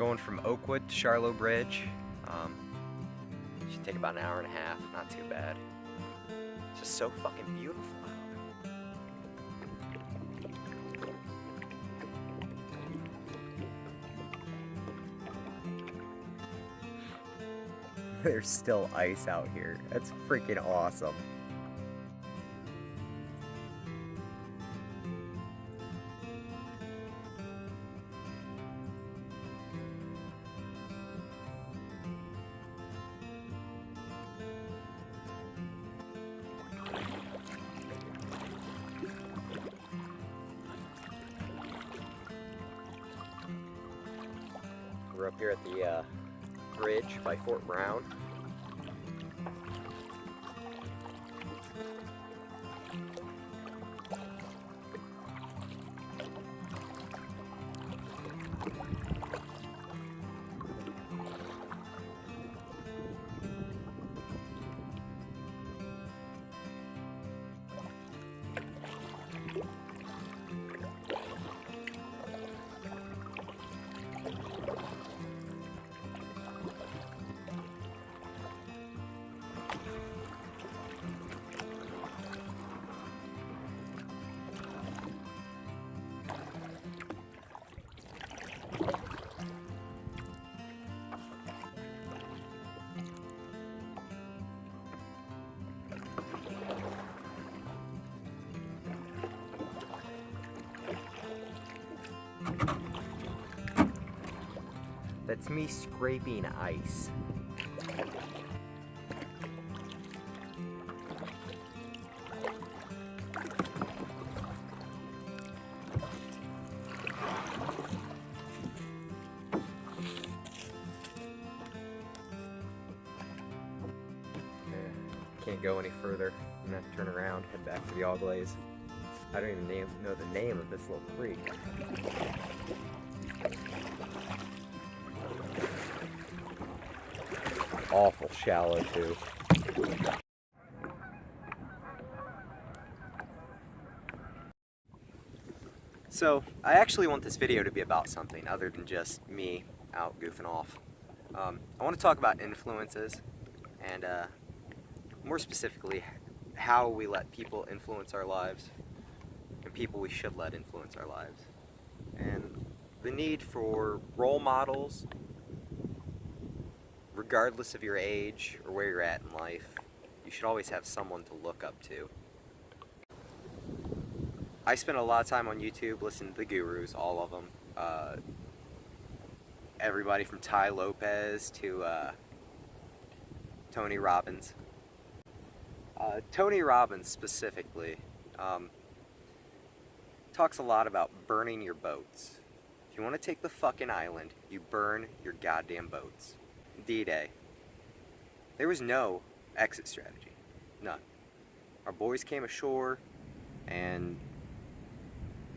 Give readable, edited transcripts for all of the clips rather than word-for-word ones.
Going from Oakwood to Charlotte Bridge. Should take about an hour and a half, not too bad. It's just so fucking beautiful out. There's still ice out here. That's freaking awesome. We're up here at the bridge by Fort Brown. That's me scraping ice. Can't go any further. I'm gonna have to turn around, head back to the All Glaze. I don't even know the name of this little creek. Awful shallow too. So I actually want this video to be about something other than just me out goofing off. I want to talk about influences and more specifically how we let people influence our lives and people we should let influence our lives, and the need for role models. Regardless of your age or where you're at in life, you should always have someone to look up to. I spend a lot of time on YouTube listening to the gurus, all of them. Everybody from Ty Lopez to Tony Robbins. Tony Robbins specifically talks a lot about burning your boats. If you want to take the fucking island, you burn your goddamn boats. D-Day. There was no exit strategy. None. Our boys came ashore and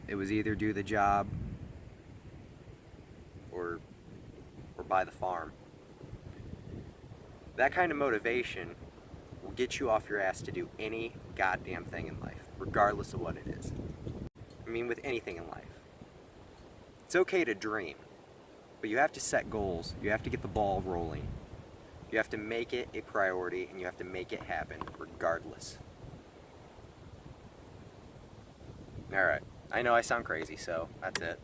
it was either do the job or buy the farm. That kind of motivation will get you off your ass to do any goddamn thing in life, regardless of what it is. I mean, with anything in life. It's okay to dream, but you have to set goals, you have to get the ball rolling, you have to make it a priority, and you have to make it happen regardless. Alright, I know I sound crazy, so that's it.